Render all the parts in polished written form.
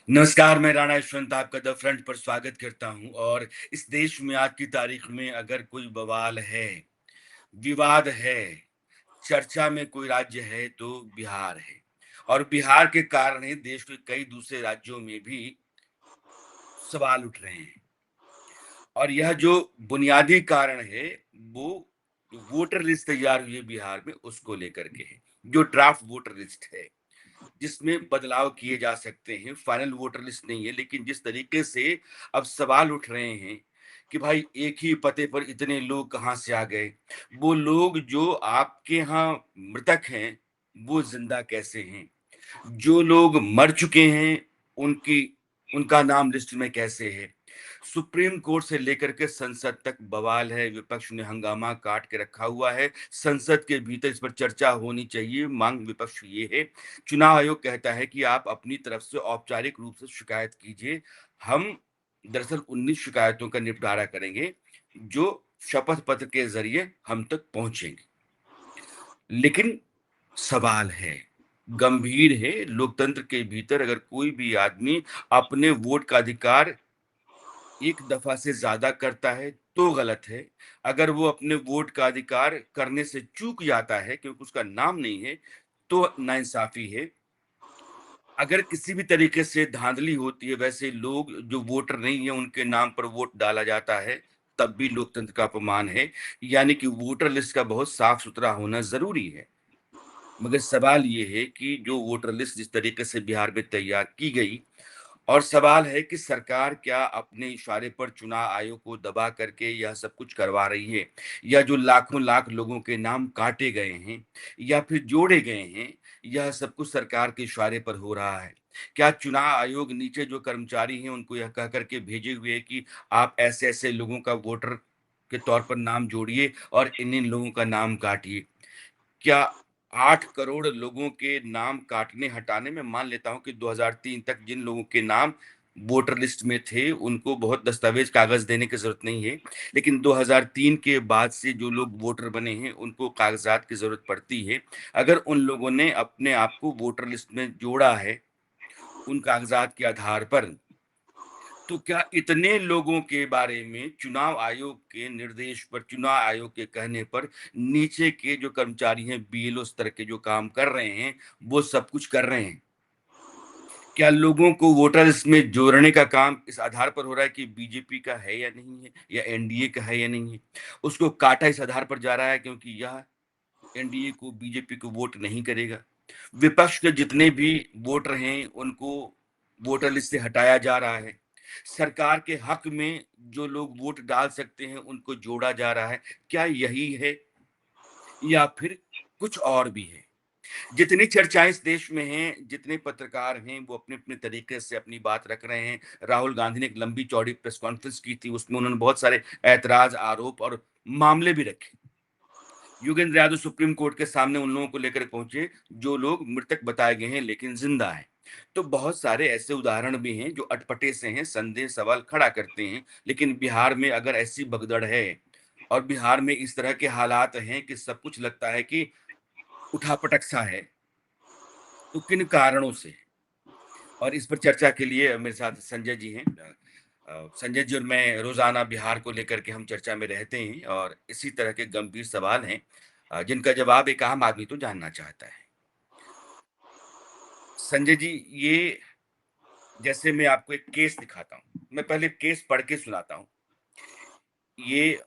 नमस्कार, मैं राणा यशवंत आपका द फ्रंट पर स्वागत करता हूँ। और इस देश में आज की तारीख में अगर कोई बवाल है, विवाद है, चर्चा में कोई राज्य है तो बिहार है। और बिहार के कारण ही देश के कई दूसरे राज्यों में भी सवाल उठ रहे हैं। और यह जो बुनियादी कारण है, वो वोटर लिस्ट तैयार हुई है बिहार में, उसको लेकर के है। जो ड्राफ्ट वोटर लिस्ट है, जिसमें बदलाव किए जा सकते हैं, फाइनल वोटर लिस्ट नहीं है। लेकिन जिस तरीके से अब सवाल उठ रहे हैं कि भाई एक ही पते पर इतने लोग कहाँ से आ गए? वो लोग जो आपके यहाँ मृतक हैं, वो ज़िंदा कैसे हैं? जो लोग मर चुके हैं, उनकी उनका नाम लिस्ट में कैसे है? सुप्रीम कोर्ट से लेकर के संसद तक बवाल है, विपक्ष ने हंगामा काट के रखा हुआ है। संसद के भीतर इस पर चर्चा होनी चाहिए। मांग विपक्ष ये है, चुनाव आयोग कहता है कि आप अपनी तरफ से औपचारिक रूप से शिकायत कीजिए। हम दरअसल 19 शिकायतों का निपटारा करेंगे, जो शपथ पत्र के ज़रिए हम तक पहुँचेंगी। लेकिन सवाल है, गंभीर है। लोकतंत्र के भीतर अगर कोई भी आदमी अपने वोट का अधिकार एक दफा से ज्यादा करता है तो गलत है। अगर वो अपने वोट का अधिकार करने से चूक जाता है क्योंकि उसका नाम नहीं है, तो नाइंसाफी है। अगर किसी भी तरीके से धांधली होती है, वैसे लोग जो वोटर नहीं है उनके नाम पर वोट डाला जाता है, तब भी लोकतंत्र का अपमान है। यानी कि वोटर लिस्ट का बहुत साफ सुथरा होना जरूरी है। मगर सवाल ये है कि जो वोटर लिस्ट जिस तरीके से बिहार में तैयार की गई, और सवाल है कि सरकार क्या अपने इशारे पर चुनाव आयोग को दबा करके यह सब कुछ करवा रही है, या जो लाखों लाख लोगों के नाम काटे गए हैं या फिर जोड़े गए हैं, यह सब कुछ सरकार के इशारे पर हो रहा है। क्या चुनाव आयोग नीचे जो कर्मचारी हैं उनको यह कह करके भेजे हुए है कि आप ऐसे ऐसे लोगों का वोटर के तौर पर नाम जोड़िए और इन इन लोगों का नाम काटिए? क्या 8 करोड़ लोगों के नाम काटने हटाने में, मान लेता हूं कि 2003 तक जिन लोगों के नाम वोटर लिस्ट में थे उनको बहुत दस्तावेज कागज देने की जरूरत नहीं है। लेकिन 2003 के बाद से जो लोग वोटर बने हैं उनको कागजात की जरूरत पड़ती है। अगर उन लोगों ने अपने आप को वोटर लिस्ट में जोड़ा है उन कागजात के आधार पर, तो क्या इतने लोगों के बारे में चुनाव आयोग के निर्देश पर, चुनाव आयोग के कहने पर, नीचे के जो कर्मचारी हैं, बीएलओ स्तर के जो काम कर रहे हैं, वो सब कुछ कर रहे हैं? क्या लोगों को वोटर लिस्ट में जोड़ने का काम इस आधार पर हो रहा है कि बीजेपी का है या नहीं है, या एनडीए का है या नहीं है? उसको काटा इस आधार पर जा रहा है क्योंकि यह एनडीए को, बीजेपी को वोट नहीं करेगा। विपक्ष के जितने भी वोटर हैं उनको वोटर लिस्ट से हटाया जा रहा है। सरकार के हक में जो लोग वोट डाल सकते हैं उनको जोड़ा जा रहा है। क्या यही है या फिर कुछ और भी है? जितनी चर्चाएं इस देश में हैं, जितने पत्रकार हैं, वो अपने अपने तरीके से अपनी बात रख रहे हैं। राहुल गांधी ने एक लंबी चौड़ी प्रेस कॉन्फ्रेंस की थी, उसमें उन्होंने बहुत सारे ऐतराज, आरोप और मामले भी रखे। योगेंद्र यादव सुप्रीम कोर्ट के सामने उन लोगों को लेकर पहुंचे जो लोग मृतक बताए गए हैं लेकिन जिंदा हैं। तो बहुत सारे ऐसे उदाहरण भी हैं जो अटपटे से हैं, संदेह सवाल खड़ा करते हैं। लेकिन बिहार में अगर ऐसी भगदड़ है और बिहार में इस तरह के हालात हैं कि सब कुछ लगता है कि उठापटक सा है, तो किन कारणों से? और इस पर चर्चा के लिए मेरे साथ संजय जी हैं। संजय जी और मैं रोजाना बिहार को लेकर के हम चर्चा में रहते हैं, और इसी तरह के गंभीर सवाल हैं जिनका जवाब एक आम आदमी तो जानना चाहता है। संजय जी, ये जैसे मैं आपको एक केस दिखाता हूँ, मैं पहले केस पढ़ के सुनाता हूँ। ये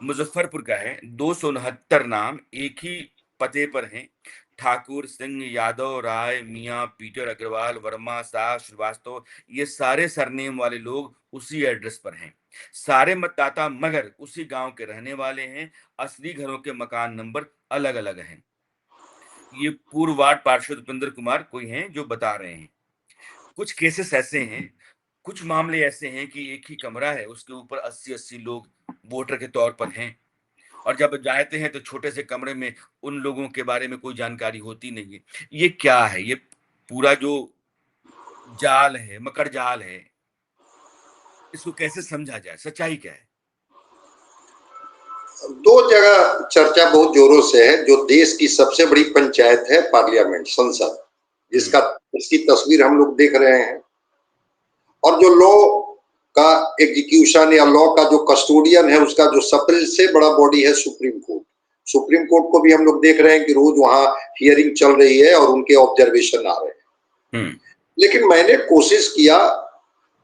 मुजफ्फरपुर का है। 269 नाम एक ही पते पर हैं। ठाकुर, सिंह, यादव, राय, मियाँ, पीटर, अग्रवाल, वर्मा, शाह, श्रीवास्तव, ये सारे सरनेम वाले लोग उसी एड्रेस पर हैं। सारे मतदाता मगर उसी गांव के रहने वाले हैं। असली घरों के मकान नंबर अलग अलग हैं। ये पूर्व वार्ड पार्षद उपेंद्र कुमार कोई हैं जो बता रहे हैं। कुछ केसेस ऐसे हैं, कुछ मामले ऐसे हैं कि एक ही कमरा है, उसके ऊपर 80-80 लोग वोटर के तौर पर हैं। और जब जाते हैं तो छोटे से कमरे में उन लोगों के बारे में कोई जानकारी होती नहीं है। ये क्या है? ये पूरा जो जाल है, मकर जाल है, इसको कैसे समझा जाए? सच्चाई क्या है? दो जगह चर्चा बहुत जोरों से है। जो देश की सबसे बड़ी पंचायत है, पार्लियामेंट, संसद, जिसका हम्म। इसकी तस्वीर हम लोग देख रहे हैं। और जो लॉ का एग्जीक्यूशन या लॉ का जो कस्टोडियन है, उसका जो सबसे बड़ा बॉडी है सुप्रीम कोर्ट। सुप्रीम कोर्ट को भी हम लोग देख रहे हैं कि रोज वहां हियरिंग चल रही है और उनके ऑब्जर्वेशन आ रहे हैं। लेकिन मैंने कोशिश किया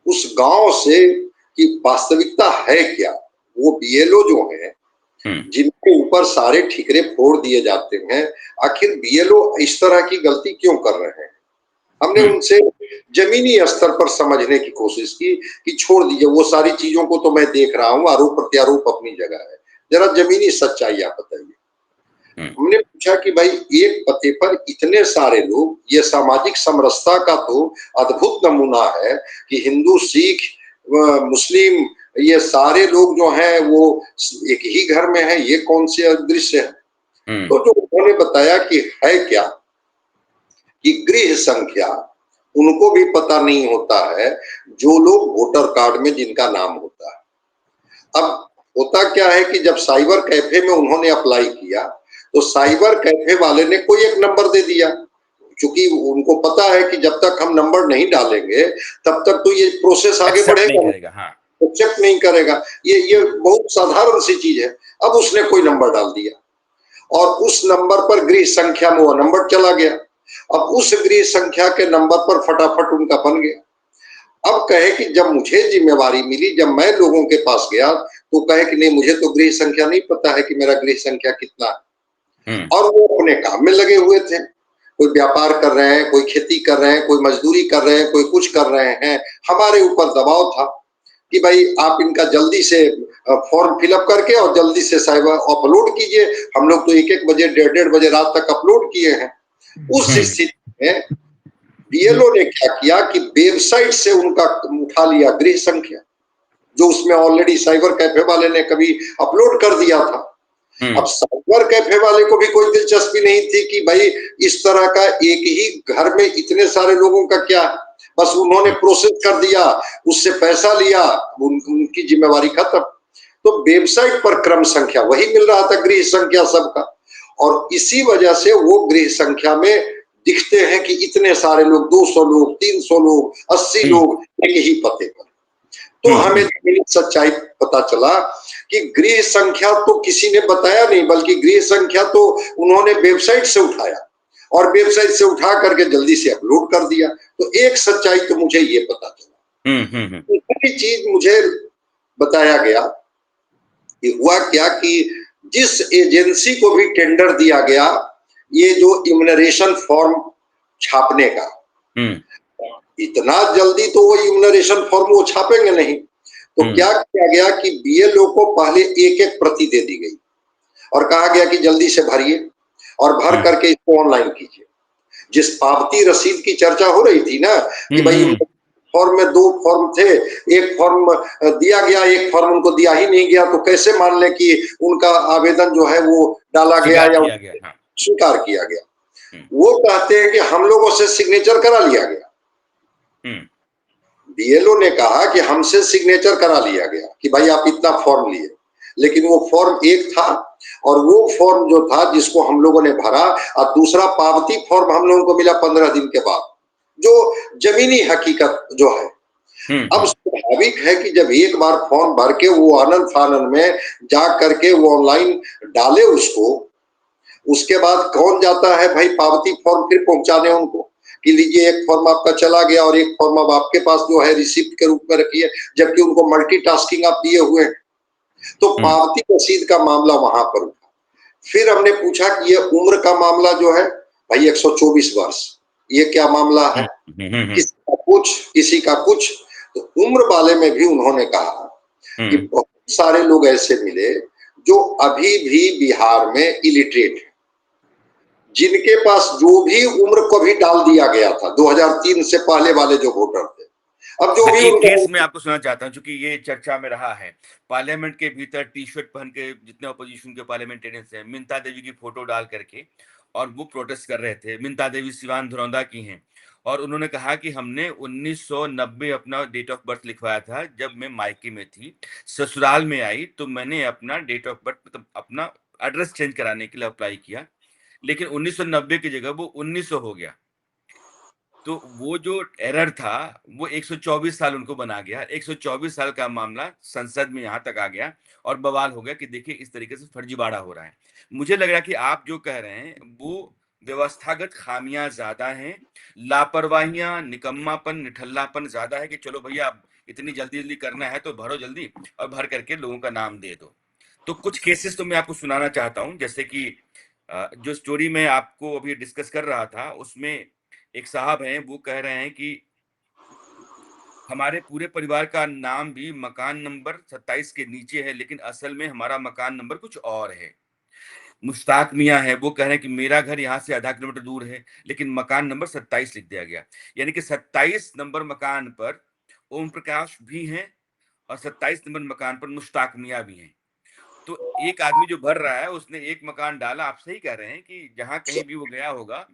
उस गांव से कि वास्तविकता है क्या। वो बीएलओ जो है जिनके ऊपर सारे ठिकरे फोड़ दिए जाते हैं, आखिर बीएलओ इस तरह की गलती क्यों कर रहे हैं। हमने उनसे जमीनी स्तर पर समझने की कोशिश की कि छोड़ दीजिए वो सारी चीजों को, तो मैं देख रहा हूं, आरोप प्रत्यारोप अपनी जगह है, जरा जमीनी सच्चाई आप बताइए। हमने पूछा कि भाई एक पते पर इतने सारे लोग, ये सामाजिक समरसता का तो अद्भुत नमूना है कि हिंदू, सिख, मुस्लिम, ये सारे लोग जो हैं वो एक ही घर में है, ये कौन से दृश्य है। तो जो उन्होंने बताया कि है क्या कि गृह संख्या उनको भी पता नहीं होता है, जो लोग वोटर कार्ड में जिनका नाम होता है। अब होता क्या है कि जब साइबर कैफे में उन्होंने अप्लाई किया तो साइबर कैफे वाले ने कोई एक नंबर दे दिया, क्योंकि उनको पता है कि जब तक हम नंबर नहीं डालेंगे तब तक तो ये प्रोसेस आगे बढ़ेगा नहीं, एक्सेप्ट नहीं करेगा। ये बहुत साधारण सी चीज है। अब उसने कोई नंबर डाल दिया और उस नंबर पर गृह संख्या में वो नंबर चला गया। अब उस गृह संख्या के नंबर पर फटाफट उनका बन गया। अब कहे कि जब मुझे जिम्मेवारी मिली, जब मैं लोगों के पास गया तो कहे कि नहीं, मुझे तो गृह संख्या नहीं पता है कि मेरा गृह संख्या कितना है। और वो अपने काम में लगे हुए थे, कोई व्यापार कर रहे हैं, कोई खेती कर रहे हैं, कोई मजदूरी कर रहे हैं, कोई कुछ कर रहे हैं। हमारे ऊपर दबाव था कि भाई आप इनका जल्दी से फॉर्म फिलअप करके और जल्दी से साइबर अपलोड कीजिए। हम लोग तो 1-1 बजे, 1:30 बजे रात तक अपलोड किए हैं। उस स्थिति में बीएलओ ने क्या किया कि वेबसाइट से उनका उठा लिया गृह संख्या, जो उसमें ऑलरेडी साइबर कैफे वाले ने कभी अपलोड कर दिया था। अब साइबर कैफे वाले को भी कोई दिलचस्पी नहीं थी कि भाई इस तरह का एक ही घर में इतने सारे लोगों का क्या, बस उन्होंने प्रोसेस कर दिया, उससे पैसा लिया, उनकी जिम्मेवारी खत्म। तो वेबसाइट पर क्रम संख्या वही मिल रहा था, गृह संख्या सबका, और इसी वजह से वो गृह संख्या में दिखते हैं कि इतने सारे लोग, 200 लोग, 300 लोग, 80 लोग एक ही पते पर। तो हमें सच्चाई पता चला कि गृह संख्या तो किसी ने बताया नहीं, बल्कि गृह संख्या तो उन्होंने वेबसाइट से उठाया और वेबसाइट से उठा करके जल्दी से अपलोड कर दिया। तो एक सच्चाई तो मुझे ये पता चला। दूसरी चीज मुझे बताया गया कि हुआ क्या कि जिस एजेंसी को भी टेंडर दिया गया ये जो इम्यूनरेशन फॉर्म छापने का, इतना जल्दी तो वो इम्यूनरेशन फॉर्म वो छापेंगे नहीं। तो क्या किया गया कि बीएलओ को पहले एक-एक प्रति दे दी गई और कहा गया कि जल्दी से भरिए और भर करके इसको ऑनलाइन कीजिए। जिस पावती रसीद की चर्चा हो रही थी ना कि भाई फॉर्म में 2 फॉर्म थे, एक फॉर्म दिया गया, एक फॉर्म उनको दिया ही नहीं गया, तो कैसे मान लें कि उनका आवेदन जो है वो डाला गया या स्वीकार किया गया। वो कहते हैं कि हम लोगों से सिग्नेचर करा लिया गया। बीएलओ ने कहा कि हमसे सिग्नेचर करा लिया गया कि भाई आप इतना फॉर्म लिए, लेकिन वो फॉर्म एक था और वो फॉर्म जो था जिसको हम लोगों ने भरा, और दूसरा पावती फॉर्म हम लोगों को मिला 15 दिन के बाद, जो जमीनी हकीकत जो है। अब स्वाभाविक है कि जब एक बार फॉर्म भर के वो आनंद फानंद में जा करके वो ऑनलाइन डाले उसको, उसके बाद कौन जाता है भाई पावती फॉर्म फिर पहुंचाने उनको कि लीजिए एक फॉर्म आपका चला गया और एक फॉर्म अब आपके पास जो है रिसिप्ट के रूप में रखिए, जबकि उनको मल्टीटास्किंग आप दिए हुए हैं। तो पावती रसीद का मामला वहां पर उठा। फिर हमने पूछा कि ये उम्र का मामला जो है भाई 124 वर्ष, ये क्या मामला है, किसी का कुछ किसी का कुछ। तो उम्र वाले में भी उन्होंने कहा कि बहुत सारे लोग ऐसे मिले जो अभी भी बिहार में इलिटरेट है, जिनके पास जो भी उम्र को भी डाल दिया गया था 2003 से पहले वाले जो वोटर थे। अब जो भी एक केस मैं आपको सुनाना चाहता हूं, क्योंकि ये चर्चा में रहा है। पार्लियामेंट के भीतर टी शर्ट पहन के जितने अपोजिशन के पार्लियामेंटेरियंस हैं, मिंता देवी की फोटो डाल करके और वो प्रोटेस्ट कर रहे थे। मिंता देवी सिवान धरौंदा की हैं और उन्होंने कहा कि हमने 1990 अपना डेट ऑफ बर्थ लिखवाया था जब मैं मायके में थी, ससुराल में आई तो मैंने अपना डेट ऑफ बर्थ मतलब अपना एड्रेस चेंज कराने के लिए अप्लाई किया, लेकिन 1990 की जगह वो 1900 हो गया। तो वो जो एरर था, वो 124 साल उनको बना गया। 124 साल का मामला संसद में यहाँ तक आ गया और बवाल हो गया कि देखिए इस तरीके से फर्जीवाड़ा हो रहा है। मुझे लग रहा है कि आप जो कह रहे हैं, वो व्यवस्थागत खामियाँ ज़्यादा हैं, लापरवाहियाँ, निकम्मापन, निठल्लापन ज़्यादा है कि चलो भैया अब इतनी जल्दी-जल्दी करना है तो भरो जल्दी और भर करके लोगों का नाम दे दो। तो कुछ केसेस तो मैं आपको सुनाना चाहता हूँ, जैसे कि जो स्टोरी मैं आपको अभी डिस्कस कर रहा था, उसमें एक साहब हैं, वो कह रहे हैं कि हमारे पूरे परिवार का नाम भी मकान नंबर 27 के नीचे है, लेकिन असल में हमारा मकान नंबर कुछ और है। मुश्ताक मियाँ हैं, वो कह रहे हैं कि मेरा घर यहाँ से आधा किलोमीटर दूर है, लेकिन मकान नंबर 27 लिख दिया गया। यानी कि 27 नंबर मकान पर ओम प्रकाश भी हैं और 27 नंबर मकान पर मुश्ताक मियाँ भी हैं। तो एक आदमी जो भर रहा है, उसने एक मकान डाला, आप सही कह रहे हैं कि जहाँ कहीं भी वो गया होगा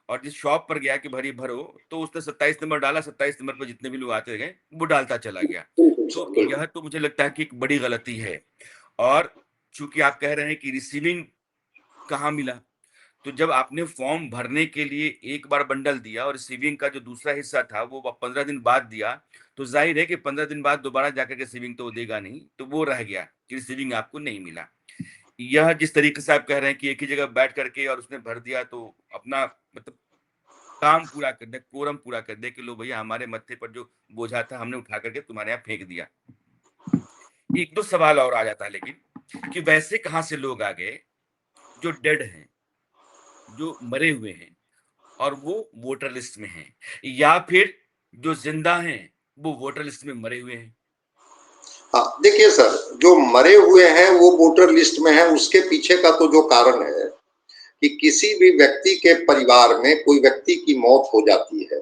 और जिस शॉप पर गया कि भरी भरो, तो उसने 27 नंबर डाला, 27 नंबर पर जितने भी लोग आते गए, वो डालता चला गया। बिल्कुल तो सर, बिल्कुल। यह तो मुझे लगता है कि एक बड़ी गलती है। और चूँकि आप कह रहे हैं कि रिसीविंग कहाँ मिला? तो जब आपने फॉर्म भरने के लिए एक बार बंडल दिया और रिसीविंग का जो दूसरा हिस्सा था वो 15 दिन बाद दिया, तो ज़ाहिर है कि 15 दिन बाद दोबारा जाकर के रिसीविंग तो वो देगा नहीं, तो वो रह गया कि रिसीविंग आपको नहीं मिला। यह जिस तरीके से आप कह रहे हैं कि एक ही जगह बैठ करके और उसने भर दिया तो अपना मतलब काम पूरा कर दिया, कोरम पूरा कर दिया कि लो भैया हमारे मत्थे पर जो बोझा था हमने उठा करके तुम्हारे यहाँ फेंक दिया। 1-2 सवाल और आ जाता है लेकिन कि वैसे कहाँ से लोग आ गए जो डेड हैं, जो मरे हुए हैं और वो वोटर लिस्ट में हैं या फिर जो ज़िंदा हैं, वो वोटर लिस्ट में मरे हुए हैं? हाँ, देखिए सर, जो मरे हुए हैं वो वोटर लिस्ट में है, उसके पीछे का तो जो कारण है कि किसी भी व्यक्ति के परिवार में कोई व्यक्ति की मौत हो जाती है,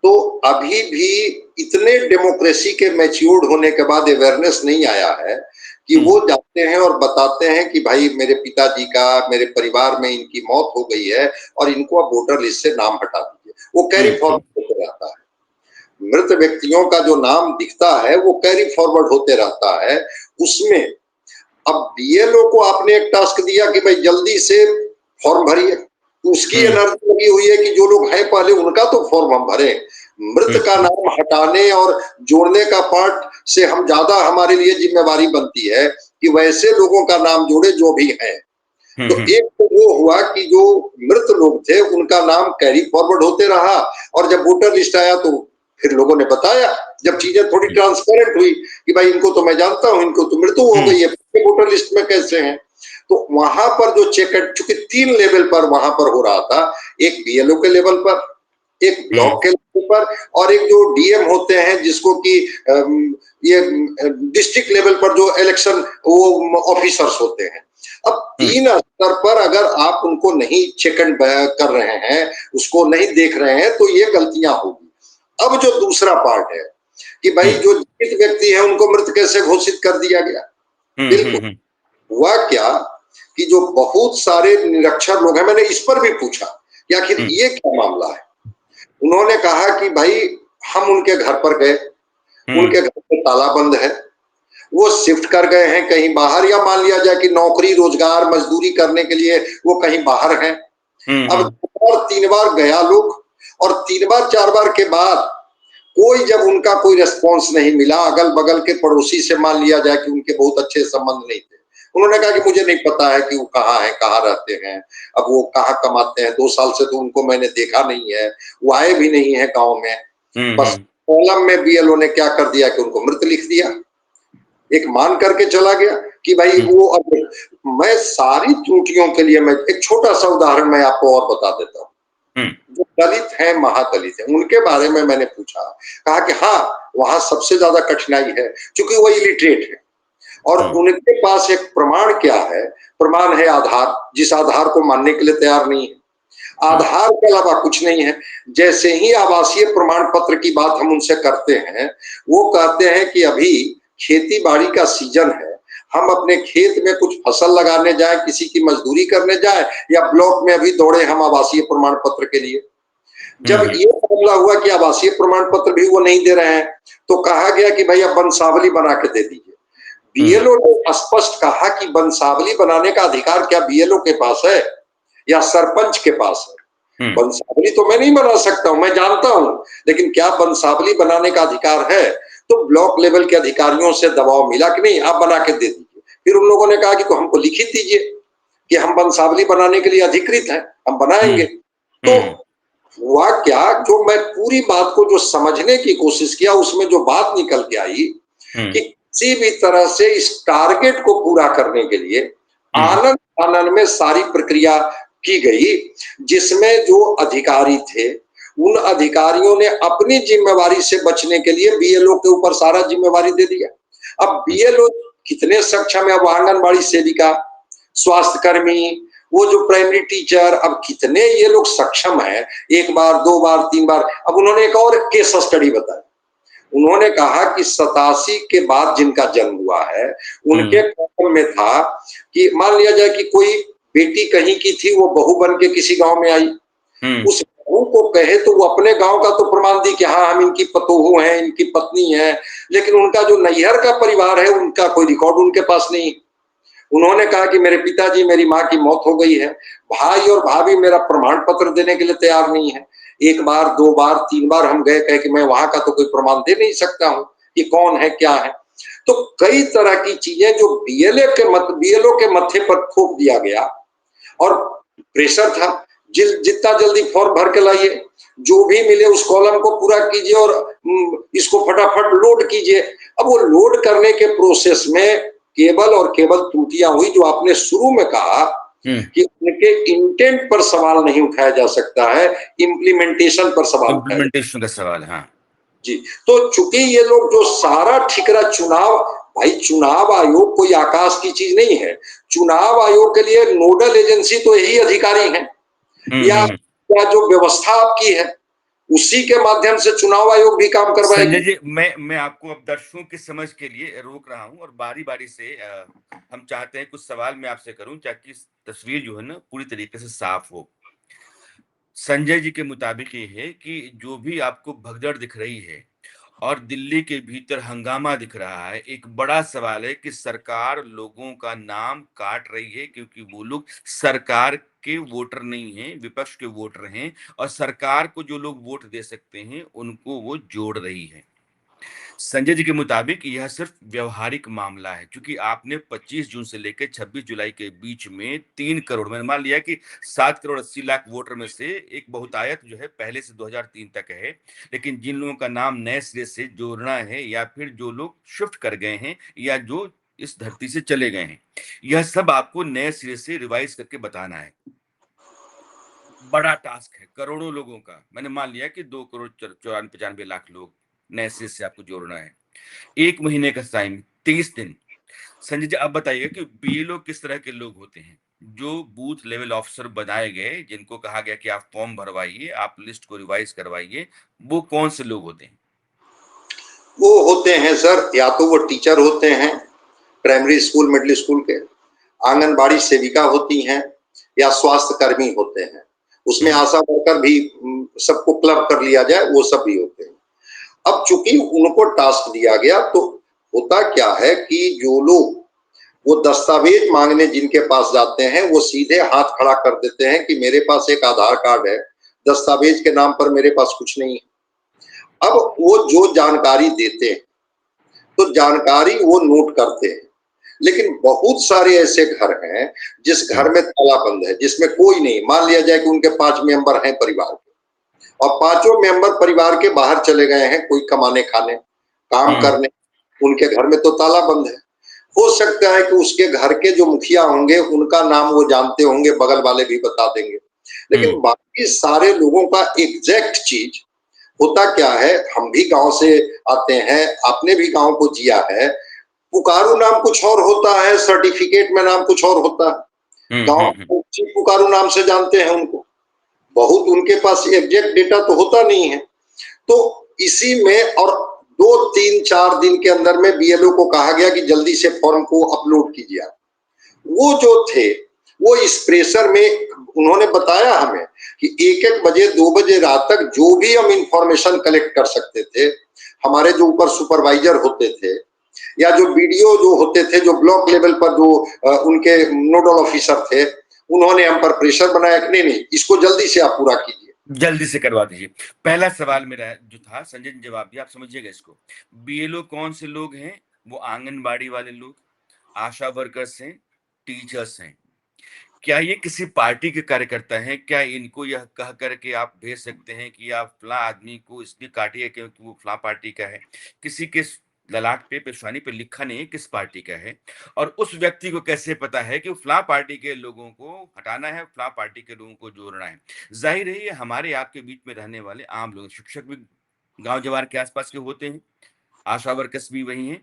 तो अभी भी इतने डेमोक्रेसी के मैच्योर्ड होने के बाद अवेयरनेस नहीं आया है कि हुँ, वो जाते हैं और बताते हैं कि भाई मेरे पिताजी का, मेरे परिवार में इनकी मौत हो गई है और इनको अब वोटर लिस्ट से नाम हटा दीजिए। वो हुँ, कैरी हुँ, फॉरवर्ड होते रहता है। मृत व्यक्तियों का जो नाम दिखता है वो कैरी फॉरवर्ड होते रहता है। उसमें अब बीएलओ को आपने एक टास्क दिया कि भाई जल्दी से फॉर्म भरिए, उसकी हुँ, एनर्जी लगी हुई है कि जो लोग हैं पहले उनका तो फॉर्म हम भरें। मृत हुँ, का हुँ, नाम हटाने और जोड़ने का पार्ट से हम ज्यादा हमारे लिए जिम्मेवारी बनती है कि वैसे लोगों का नाम जोड़े जो भी हैं। हुँ, तो हुँ, एक तो वो हुआ कि जो मृत लोग थे उनका नाम कैरी फॉरवर्ड होते रहा और जब वोटर लिस्ट आया तो फिर लोगों ने बताया, जब चीजें थोड़ी हुँ, ट्रांसपेरेंट हुई कि भाई इनको तो मैं जानता हूं, इनको तो मृत्यु हो हुँ, गई है, वोटर लिस्ट में कैसे हैं। तो वहां पर जो चेक, चूंकि 3 लेवल पर वहां पर हो रहा था, एक बीएलओ के लेवल पर, एक हुँ, ब्लॉक के लेवल पर और एक जो डीएम होते हैं जिसको कि ये डिस्ट्रिक्ट लेवल पर जो इलेक्शन वो ऑफिसर्स होते हैं। अब हुँ, 3 स्तर पर अगर आप उनको नहीं चेक एंड कर रहे हैं, उसको नहीं देख रहे हैं, तो ये गलतियां होगी। अब जो दूसरा पार्ट है कि भाई हुँ, जो जीवित व्यक्ति है उनको मृत कैसे घोषित कर दिया गया। हुँ, हुँ, बिल्कुल। हुँ, हुआ क्या कि जो बहुत सारे निरक्षर लोग हैं, मैंने इस पर भी पूछा कि आखिर हुँ, ये क्या मामला है। उन्होंने कहा कि भाई हम उनके घर पर गए, हुँ, उनके घर पे ताला बंद है, वो शिफ्ट कर गए हैं कहीं बाहर, या मान लिया जाए कि नौकरी रोजगार मजदूरी करने के लिए वो कहीं बाहर हैं। हुँ, अब हुँ, 2 बार 3 बार गया लोग और 3 बार 4 बार के बाद कोई जब उनका कोई रेस्पॉन्स नहीं मिला, अगल बगल के पड़ोसी से मान लिया जाए कि उनके बहुत अच्छे संबंध नहीं थे, उन्होंने कहा कि मुझे नहीं पता है कि वो कहाँ है, कहाँ रहते हैं, अब वो कहाँ कमाते हैं, 2 साल से तो उनको मैंने देखा नहीं है, वो आए भी नहीं है गांव में। हुँ, बस हुँ, कॉलम में बीएलओ ने क्या कर दिया कि उनको मृत लिख दिया, एक मान करके चला गया कि भाई हुँ, वो। अब मैं सारी त्रुटियों के लिए मैं एक छोटा सा उदाहरण मैं आपको और बता देता हूँ। हुँ, जो दलित हैं, महादलित हैं, उनके बारे में मैंने पूछा, कहा कि हाँ, वहां सबसे ज्यादा कठिनाई है क्योंकि वो इलिटरेट है और हुँ, उनके पास एक प्रमाण क्या है, प्रमाण है आधार, जिस आधार को मानने के लिए तैयार नहीं है। हुँ, आधार के अलावा कुछ नहीं है। जैसे ही आवासीय प्रमाण पत्र की बात हम उनसे करते हैं, वो कहते हैं कि अभी खेती बाड़ी का सीजन है, हम अपने खेत में कुछ फसल लगाने जाए, किसी की मजदूरी करने जाए, या ब्लॉक में अभी दौड़े हम आवासीय प्रमाण पत्र के लिए। हुँ, जब हुँ, ये मामला हुआ कि आवासीय प्रमाण पत्र भी वो नहीं दे रहे हैं, तो कहा गया कि भाई अब वंशावली बना के दे दीजिए। हुँ, बीएलओ ने स्पष्ट कहा कि वंशावली बनाने का अधिकार क्या बीएलओ के पास है या सरपंच के पास है? वंशावली तो मैं नहीं बना सकता हूं, मैं जानता हूं, लेकिन क्या वंशावली बनाने का अधिकार है? तो ब्लॉक लेवल के अधिकारियों से दबाव मिला कि नहीं आप बना के दे दीजिए। फिर उन लोगों ने कहा कि तो हमको लिखित दीजिए कि हम वंशावली बनाने के लिए अधिकृत हैं, हम बनाएंगे। तो हुआ क्या, जो मैं पूरी बात को जो समझने की कोशिश किया, उसमें जो बात निकल के आई कि किसी भी तरह से इस टारगेट को पूरा करने के लिए आनंद आनंद में सारी प्रक्रिया की गई, जिसमें जो अधिकारी थे उन अधिकारियों ने अपनी जिम्मेवारी से बचने के लिए बीएलओ के ऊपर सारा जिम्मेवारी दे दिया। अब बीएलओ कितने सक्षम है, वो आंगनबाड़ी सेविका, स्वास्थ्य कर्मी, वो जो प्राइमरी टीचर, अब कितने ये लोग सक्षम है, एक बार, दो बार, तीन बार। अब उन्होंने एक और केस स्टडी बताया, उन्होंने कहा कि 87 के बाद जिनका जन्म हुआ है उनके कथन में था कि मान लिया जाए कि कोई बेटी कहीं की थी, वो बहू बन के किसी गांव में आई, उस बहू को कहे तो वो अपने गांव का तो प्रमाण दी कि हाँ हम इनकी पतोहू हैं, इनकी पत्नी है, लेकिन उनका जो नैहर का परिवार है उनका कोई रिकॉर्ड उनके पास नहीं। उन्होंने कहा कि मेरे पिताजी, मेरी माँ की मौत हो गई है, भाई और भाभी मेरा प्रमाण पत्र देने के लिए तैयार नहीं है। एक बार, दो बार, तीन बार हम गए, कहे कि मैं वहां का तो कोई प्रमाण दे नहीं सकता हूं कि कौन है क्या है। तो कई तरह की चीजें जो बीएलओ के मत्थे पर थोप दिया गया, और प्रेशर था, जितना जल्दी फॉर्म भर के लाइए, जो भी मिले उस कॉलम को पूरा कीजिए और इसको फटाफट लोड कीजिए। अब वो लोड करने के प्रोसेस में केवल और केवल त्रुटियां हुई, जो आपने शुरू में कहा कि उनके इंटेंट पर सवाल नहीं उठाया जा सकता है, इम्प्लीमेंटेशन पर सवाल उठाया, इम्प्लीमेंटेशन का सवाल है। हाँ जी। तो चूंकि ये लोग जो सारा ठिकरा चुनाव, भाई चुनाव आयोग कोई आकाश की चीज नहीं है, चुनाव आयोग के लिए नोडल एजेंसी तो यही अधिकारी हैं, या जो व्यवस्था आपकी है उसी के माध्यम से चुनाव आयोग भी काम संजय करवाएगी। जी, मैं आपको अब दर्शकों की समझ के लिए रोक रहा हूं और बारी बारी से हम चाहते हैं कुछ सवाल मैं आपसे करूं ताकि इस तस्वीर जो है ना पूरी तरीके से साफ हो। संजय जी के मुताबिक ये है कि जो भी आपको भगदड़ दिख रही है और दिल्ली के भीतर हंगामा दिख रहा है, एक बड़ा सवाल है कि सरकार लोगों का नाम काट रही है क्योंकि वो लोग सरकार के वोटर नहीं हैं, विपक्ष के वोटर हैं और सरकार को जो लोग वोट दे सकते हैं, उनको वो जोड़ रही है। संजय जी के मुताबिक यह सिर्फ व्यवहारिक मामला है क्योंकि आपने 25 जून से लेकर 26 जुलाई के बीच में 3 करोड़, मैंने मान लिया कि 7 करोड़ 80 लाख वोटर में से एक बहुतायत जो है पहले से 2003 तक है, लेकिन जिन लोगों का नाम नए सिरे से जोड़ना है या फिर जो लोग शिफ्ट कर गए हैं या जो इस धरती से चले गए हैं, यह सब आपको नए सिरे से रिवाइज करके बताना है। बड़ा टास्क है, करोड़ों लोगों का। मैंने मान लिया कि 2 करोड़ 94-95 लाख लोग नए सिरे से आपको जोड़ना है। 1 महीने का टाइम, 30 दिन। संजय जी, आप बताइए कि बीएलओ किस तरह के लोग होते हैं? जो बूथ लेवल ऑफिसर बनाए गए, जिनको कहा गया कि आप फॉर्म भरवाइए, आप लिस्ट को रिवाइज करवाइए, वो कौन से लोग होते हैं? वो होते हैं सर, या तो वो टीचर होते हैं प्राइमरी स्कूल, मिडिल स्कूल के, आंगनबाड़ी सेविका होती हैं, या स्वास्थ्य कर्मी होते हैं। उसमें आशा वर्कर भी, सबको क्लब कर लिया जाए, वो सब भी होते हैं। अब चूंकि उनको टास्क दिया गया, तो होता क्या है कि जो लोग वो दस्तावेज मांगने जिनके पास जाते हैं, वो सीधे हाथ खड़ा कर देते हैं कि मेरे पास एक आधार कार्ड है, दस्तावेज के नाम पर मेरे पास कुछ नहीं है। अब वो जो जानकारी देते हैं तो जानकारी वो नोट करते हैं, लेकिन बहुत सारे ऐसे घर हैं जिस घर में ताला बंद है, जिसमें कोई नहीं, मान लिया जाए कि उनके 5 मेंबर हैं परिवार के, और पांचों मेंबर परिवार के बाहर चले गए हैं, कोई कमाने खाने, काम करने, उनके घर में तो ताला बंद है। हो सकता है कि उसके घर के जो मुखिया होंगे उनका नाम वो जानते होंगे, बगल वाले भी बता देंगे, लेकिन बाकी सारे लोगों का एग्जैक्ट चीज होता क्या है। हम भी गांव से आते हैं, आपने भी गांव को जिया है, पुकारू नाम कुछ और होता है, सर्टिफिकेट में नाम कुछ और होता है। गांव पुकारू नाम से जानते हैं उनको, बहुत उनके पास एग्जैक्ट डेटा तो होता नहीं है। तो इसी में, और 2-3-4 दिन के अंदर में बीएलओ को कहा गया कि जल्दी से फॉर्म को अपलोड कीजिए। वो जो थे, वो इस प्रेशर में उन्होंने बताया हमें कि 1-1 बजे, 2 बजे रात तक जो भी हम इंफॉर्मेशन कलेक्ट कर सकते थे, हमारे जो ऊपर सुपरवाइजर होते थे या जो बीडीओ जो होते थे, जो ब्लॉक लेवल पर जो उनके नोडल ऑफिसर थे, उन्होंने हम पर प्रेशर बनाया कि नहीं नहीं इसको जल्दी से आप पूरा कीजिए। जल्दी से करवा दीजिए। पहला सवाल मेरा जो था संजय ने जवाब दिया, आप समझिएगा इसको। बीएलओ कौन से लोग हैं? वो आंगनबाड़ी वाले लोग, आशा वर्कर्स हैं, टीचर्स हैं। क्या ये किसी पार्टी के कार्यकर्ता हैं? क्या इनको यह कह कर के आप भेज सकते हैं कि आप फलां आदमी को इसलिए काटिए क्योंकि वो फलां पार्टी का है? किसी के ललाट पे, पेशानी पे लिखा नहीं है किस पार्टी का है, और उस व्यक्ति को कैसे पता है कि फलां पार्टी के लोगों को हटाना है, फलां पार्टी के लोगों को जोड़ना है? ज़ाहिर है ये हमारे आपके बीच में रहने वाले आम लोग, शिक्षक भी गाँव जवार के आस-पास के होते हैं, आशा वर्कर्स भी वही हैं,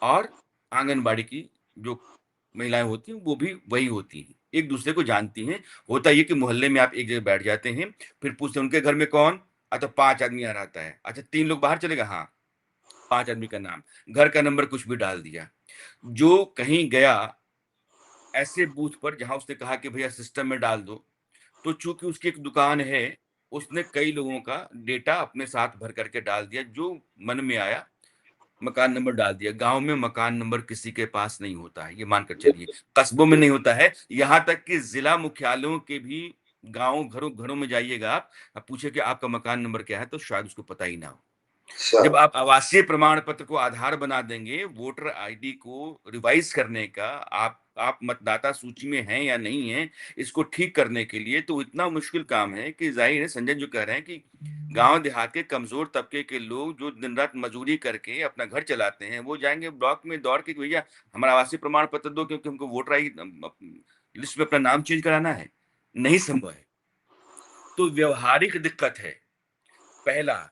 और आंगनबाड़ी की जो महिलाएँ होती हैं, वो भी वही होती हैं, एक-दूसरे को जानती हैं। होता ये कि मोहल्ले में आप एक जगह बैठ जाते हैं, फिर पूछते हैं उनके घर में कौन? तो 5 आदमी यहाँ रहता है। अच्छा 3 लोग बाहर चले गए? हाँ, 5 आदमी का नाम, घर का नंबर कुछ भी डाल दिया। जो कहीं गया ऐसे बूथ पर जहाँ उसने कहा कि भैया सिस्टम में डाल दो, तो चूँकि उसकी एक दुकान है, उसने कई लोगों का डेटा अपने साथ भर कर के डाल दिया, जो मन में आया मकान नंबर डाल दिया। गाँव में मकान नंबर किसी के पास नहीं होता है, ये मानकर चलिए। कस्बों में नहीं होता है, यहाँ तक कि ज़िला मुख्यालयों के भी गाँव घरों घरों में जाइएगा आप पूछिए कि आपका मकान नंबर क्या है? तो शायद उसको पता ही ना हो। अच्छा। जब आप आवासीय प्रमाण पत्र को आधार बना देंगे, वोटर आईडी को रिवाइज़ करने का, आप मतदाता सूची में हैं या नहीं हैं, इसको ठीक करने के लिए तो इतना मुश्किल काम है कि ज़ाहिर है संजय जो कह रहे हैं कि गाँव देहात के कमज़ोर तबके के लोग जो दिन-रात मज़दूरी करके अपना घर चलाते हैं, वो जाएँगे ब्लॉक में दौड़ के कि भैया हमारा आवासीय प्रमाण पत्र दो क्योंकि हमको वोटर आई लिस्ट में अपना नाम चेंज कराना है। नहीं संभव है। तो व्यावहारिक दिक्कत है, पहला।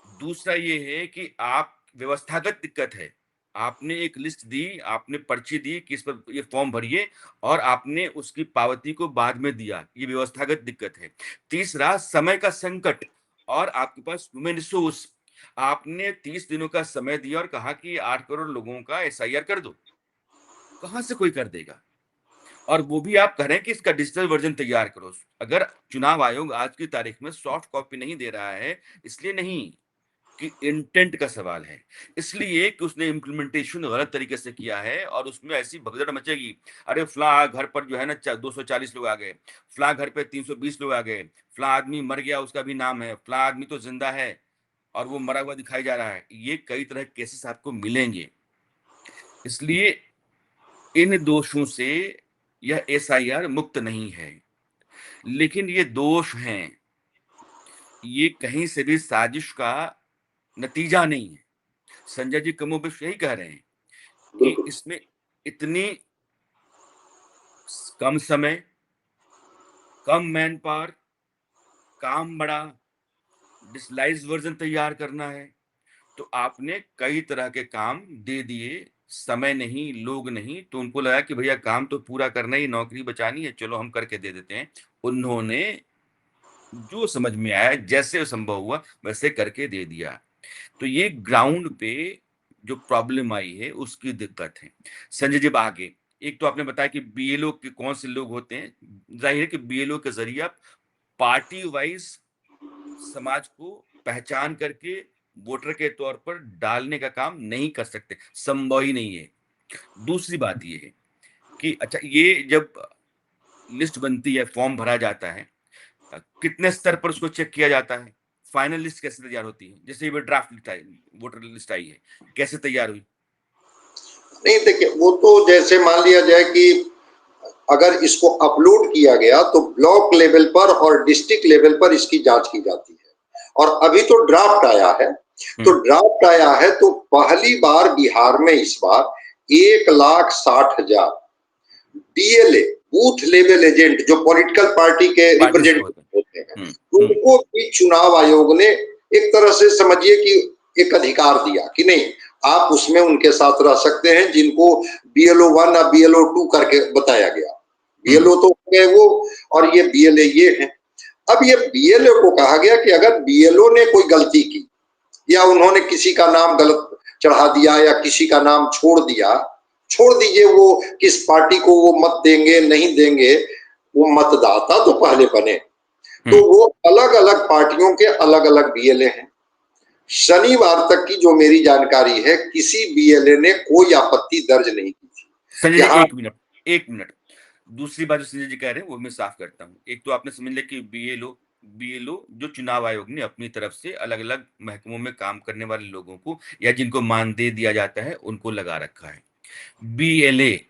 दूसरा ये है कि आप व्यवस्थागत दिक्कत है। आपने एक लिस्ट दी, आपने पर्ची दी कि इस पर ये फॉर्म भरिए और आपने उसकी पावती को बाद में दिया, ये व्यवस्थागत दिक्कत है। तीसरा समय का संकट और आपके पास ह्यूमन रिसोर्स। आपने 30 दिनों का समय दिया और कहा कि 8 करोड़ लोगों का एसआईआर कर दो। कहाँ से कोई कर देगा? और वो भी आप कह रहे हैं कि इसका डिजिटल वर्ज़न तैयार करो। अगर चुनाव आयोग आज की तारीख में सॉफ्ट कॉपी नहीं दे रहा है, इसलिए नहीं कि इंटेंट का सवाल है। इसलिए कि उसने इम्प्लीमेंटेशन गलत तरीके से किया है और उसमें ऐसी भगदड़ मचेगी। अरे फलाँ घर पर जो है ना 240 लोग आ गए, फलाँ घर पे 320 लोग आ गए, फलाँ आदमी मर गया उसका भी नाम है, फलाँ आदमी तो ज़िंदा है और वो मरा हुआ दिखाई जा रहा है। ये कई तरह के केसेस आपको मिलेंगे। इसलिए इन दोषों से यह एसआईआर मुक्त नहीं है। लेकिन ये दोष हैं, ये कहीं से भी साजिश का नतीजा नहीं है। संजय जी कमोबेश यही कह रहे हैं कि बिल्कुल। इसमें इतनी कम समय, कम मैन पावर, काम बड़ा, डिजिटलाइज्ड वर्जन तैयार करना है, तो आपने कई तरह के काम दे दिए, समय नहीं, लोग नहीं, तो उनको लगा कि भैया काम तो पूरा करना ही, नौकरी बचानी है, चलो हम करके दे देते हैं। उन्होंने जो समझ में आया, जैसे संभव हुआ, वैसे करके दे दिया। तो ये ग्राउंड पे जो प्रॉब्लम आई है उसकी दिक्कत है। संजय जी अब आगे, एक तो आपने बताया कि बीएलओ के कौन से लोग होते हैं, जाहिर है कि बीएलओ के जरिए आप पार्टी वाइज समाज को पहचान करके वोटर के तौर पर डालने का काम नहीं कर सकते, संभव ही नहीं है। दूसरी बात ये है कि अच्छा ये जब लिस्ट बनती है, फॉर्म भरा जाता है, कितने स्तर पर उसको चेक किया जाता है? फाइनल लिस्ट कैसे तैयार होती है? जैसे ये ड्राफ्ट लिस्ट आई, वोटर लिस्ट आई है, कैसे तैयार हुई? नहीं देखिए वो तो जैसे मान लिया जाए कि अगर इसको अपलोड किया गया तो ब्लॉक लेवल पर और डिस्ट्रिक्ट लेवल पर इसकी जांच की जाती है और अभी तो ड्राफ्ट आया है। तो हुँ, ड्राफ्ट आया है तो पहली बार बिहार में इस बार 1,60,000 डीएलए बूथ लेवल एजेंट जो पॉलिटिकल पार्टी के पार्टीज़ के होते हैं। रिप्रेजेंटेटिव होते हैं हुँ, हुँ, उनको भी चुनाव आयोग ने एक तरह से समझिए कि एक अधिकार दिया कि नहीं आप उसमें उनके साथ रह सकते हैं जिनको बीएलओ 1 या बीएलओ 2 करके बताया गया। हुँ, बीएलओ तो हो गए वो और ये बीएलए ये है। अब ये बीएलओ को कहा गया कि अगर बीएलओ ने कोई गलती की या उन्होंने किसी का नाम गलत चढ़ा दिया या किसी का नाम छोड़ दिया, छोड़ दीजिए वो किस पार्टी को वो मत देंगे नहीं देंगे, वो मतदाता तो पहले बने। हुँ। तो वो अलग अलग पार्टियों के अलग अलग बीएलए हैं। शनिवार तक की जो मेरी जानकारी है किसी बीएलए ने कोई आपत्ति दर्ज नहीं की थी। संजय जी यहाँ 1 मिनट, 1 मिनट। दूसरी बात जो संजय जी कह रहे हैं वो मैं साफ करता हूँ। एक तो आपने समझ लिया कि बीएलओ जो चुनाव आयोग ने अपनी तरफ से अलग-अलग महकमों में काम करने वाले लोगों को या जिनको मानदेय दिया जाता है, उनको लगा रखा है। बीएलए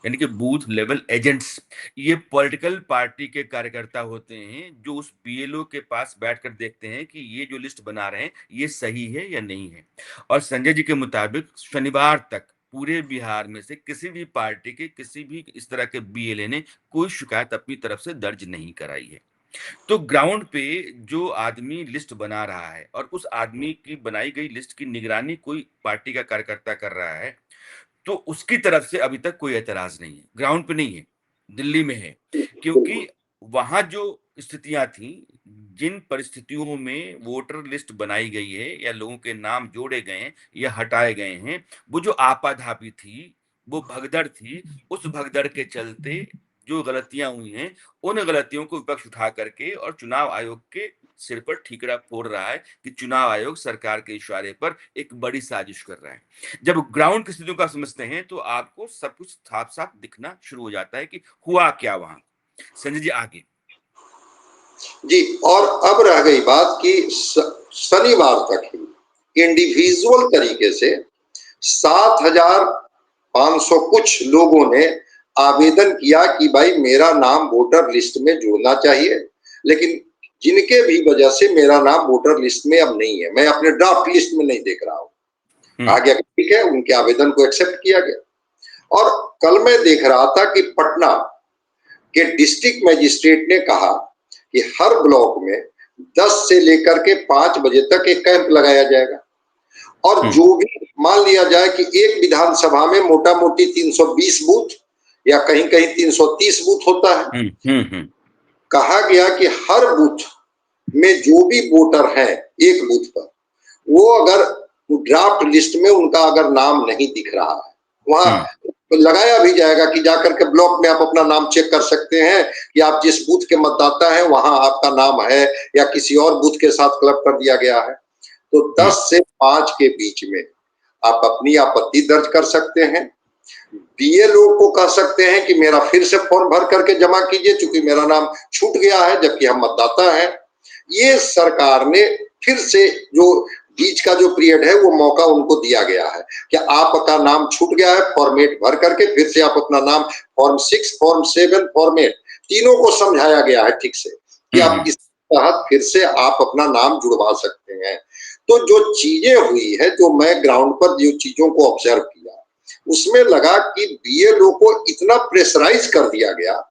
यानी कि बूथ लेवल एजेंट्स, ये पॉलिटिकल पार्टी के कार्यकर्ता होते हैं जो उस बीएलओ के पास बैठकर देखते हैं कि ये जो लिस्ट बना रहे हैं ये सही है या नहीं है। और संजय जी के मुताबिक शनिवार तक पूरे बिहार में से किसी भी पार्टी के किसी भी इस तरह के बीएलए ने कोई शिकायत अपनी तरफ से दर्ज नहीं कराई है। तो ग्राउंड पे जो आदमी लिस्ट बना रहा है और उस आदमी की बनाई गई लिस्ट की निगरानी कोई पार्टी का कार्यकर्ता कर रहा है, तो उसकी तरफ से अभी तक कोई ऐतराज नहीं है। ग्राउंड पे नहीं है, दिल्ली में है। बिल्कुल। क्योंकि वहाँ जो स्थितियाँ थीं, जिन परिस्थितियों में वोटर लिस्ट बनाई गई है या लोगों के नाम जोड़े गए हैं या हटाए गए हैं, वो जो आपाधापी थी, वो भगदड़ थी, उस भगदड़ के चलते जो गलतियाँ हुई हैं, उन गलतियों को विपक्ष उठा करके और चुनाव आयोग के सिर पर ठीकरा फोड़ रहा है कि चुनाव आयोग सरकार के इशारे पर एक बड़ी साजिश कर रहा है। जब ग्राउंड की स्थितियों को आप समझते हैं तो आपको सब कुछ साफ-साफ दिखना शुरू हो जाता है कि हुआ क्या वहाँ। संजय जी आगे। जी, और अब रह गई बात कि शनिवार तक ही इंडिविजुअल तरीके से 7,500 कुछ लोगों ने आवेदन किया कि भाई मेरा नाम वोटर लिस्ट में जुड़ना चाहिए, लेकिन जिनके भी वजह से मेरा नाम वोटर लिस्ट में अब नहीं है, मैं अपने ड्राफ्ट लिस्ट में नहीं देख रहा हूं। हुँ, कहा गया कि ठीक है, उनके आवेदन को एक्सेप्ट किया गया। और कल मैं देख रहा था कि पटना के डिस्ट्रिक्ट मजिस्ट्रेट ने कहा कि हर ब्लॉक में 10 से लेकर के 5 बजे तक एक कैंप लगाया जाएगा, और हुँ, जो भी मान लिया जाए कि एक विधानसभा में मोटा मोटी 320 बूथ या कहीं कहीं 330 बूथ होता है। हुँ, हुँ, हुँ, कहा गया कि हर बूथ में जो भी वोटर हैं एक बूथ पर, वो अगर ड्राफ्ट लिस्ट में उनका अगर नाम नहीं दिख रहा है, हुँ, वहां लगाया भी जाएगा कि जाकर के ब्लॉक में आप अपना नाम चेक कर सकते हैं कि आप जिस बूथ के मतदाता हैं वहां आपका नाम है या किसी और बूथ के साथ क्लब कर दिया गया है। तो हुँ, 10 से 5 के बीच में आप अपनी आपत्ति दर्ज कर सकते हैं। बीएलओ को कह सकते हैं कि मेरा फिर से फॉर्म भर करके जमा कीजिए, चूंकि मेरा नाम छूट गया है, जबकि हम मतदाता हैं। ये सरकार ने फिर से जो बीच का जो पीरियड है वो मौका उनको दिया गया है कि आपका नाम छूट गया है, फॉर्मेट भर करके फिर से आप अपना नाम फॉर्म 6 फॉर्म 7 फॉर्मेट तीनों को समझाया गया है ठीक से कि हुँ, आप हुँ, इस तहत फिर से आप अपना नाम जुड़वा सकते हैं। तो जो चीजें हुई है, जो मैं ग्राउंड पर जो चीजों को ऑब्जर्व किया, उसमें लगा कि बीएलओ को इतना प्रेशराइज कर दिया गया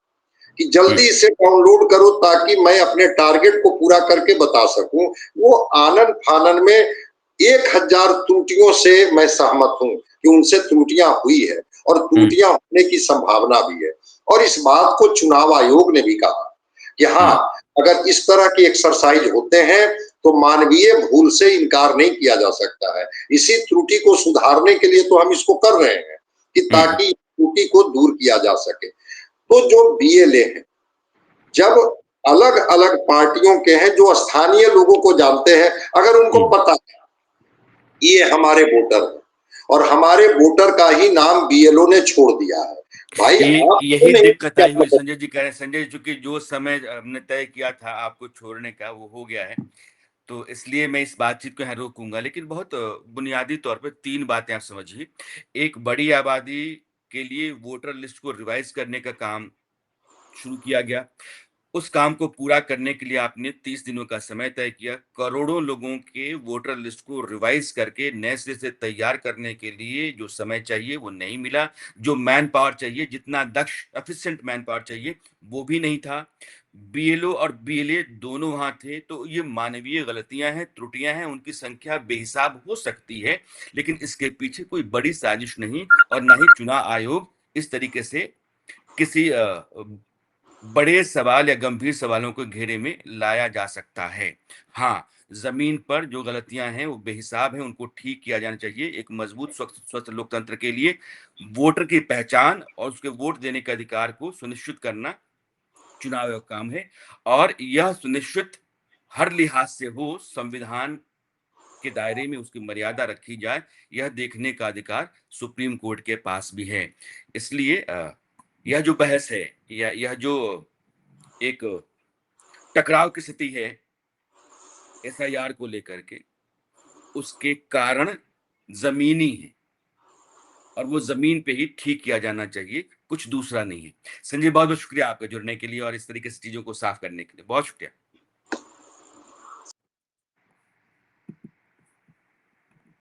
कि हुँ, जल्दी इसे डाउनलोड करो ताकि मैं अपने टारगेट को पूरा करके बता सकूं। वो आनन फानन में 1,000 त्रुटियों से मैं सहमत हूं कि उनसे त्रुटियां हुई है और हुँ, त्रुटियां होने की संभावना भी है। और इस बात को चुनाव आयोग ने भी कहा कि हाँ, हुँ, अगर इस तरह के एक्सरसाइज होते हैं तो मानवीय भूल से इनकार नहीं किया जा सकता है। इसी त्रुटि को सुधारने के लिए तो हम इसको कर रहे हैं कि हुँ, ताकि त्रुटि को दूर किया जा सके। तो जो बीएलए है, जब अलग अलग पार्टियों के हैं जो स्थानीय लोगों को जानते हैं, अगर उनको हुँ। पता है ये हमारे वोटर है और हमारे वोटर का ही नाम बीएलओ ने छोड़ दिया है, भाई ये आप क्यों यही नहीं दिक्कत क्या आई हुई पता? संजय जी कह रहे हैं। संजय जी चूँकि जो समय हमने तय किया था आपको छोड़ने का वो हो गया है। तो इसलिए मैं इस बातचीत को यहाँ रोकूँगा, लेकिन बहुत बुनियादी तौर पे 3 बातें आप समझिए। एक बड़ी आबादी के लिए वोटर लिस्ट को रिवाइज़ करने का काम शुरू किया गया। उस काम को पूरा करने के लिए आपने 30 दिनों का समय तय किया। करोड़ों लोगों के वोटर लिस्ट को रिवाइज़ करके नए सिरे से तैयार करने के लिए जो समय चाहिए वो नहीं मिला। जो मैन पावर चाहिए, जितना दक्ष एफिशिएंट मैन पावर चाहिए, वो भी नहीं था। बीएलओ और बीएलए दोनों वहाँ थे, तो ये मानवीय गलतियाँ हैं, त्रुटियाँ हैं, उनकी संख्या बेहिसाब हो सकती है, लेकिन इसके पीछे कोई बड़ी साजिश नहीं और ना ही चुनाव आयोग इस तरीके से किसी बड़े सवाल या गंभीर सवालों को घेरे में लाया जा सकता है। हाँ, ज़मीन पर जो गलतियाँ हैं, वो बेहिसाब हैं, उनको ठीक किया जाना चाहिए। एक मज़बूत स्वस्थ स्वस्थ लोकतंत्र के लिए वोटर की पहचान और उसके वोट देने के अधिकार को सुनिश्चित करना चुनाव आयोग का काम है और यह सुनिश्चित हर लिहाज से हो, संविधान के दायरे में उसकी मर्यादा रखी जाए, यह देखने का अधिकार सुप्रीम कोर्ट के पास भी है। इसलिए यह जो बहस है या यह जो एक टकराव की स्थिति है एसआईआर को लेकर के, उसके कारण ज़मीनी है और वो ज़मीन पे ही ठीक किया जाना चाहिए, कुछ दूसरा नहीं है। संजय बहुत-बहुत शुक्रिया आपका जुड़ने के लिए और इस तरीके से चीज़ों को साफ करने के लिए। बहुत शुक्रिया।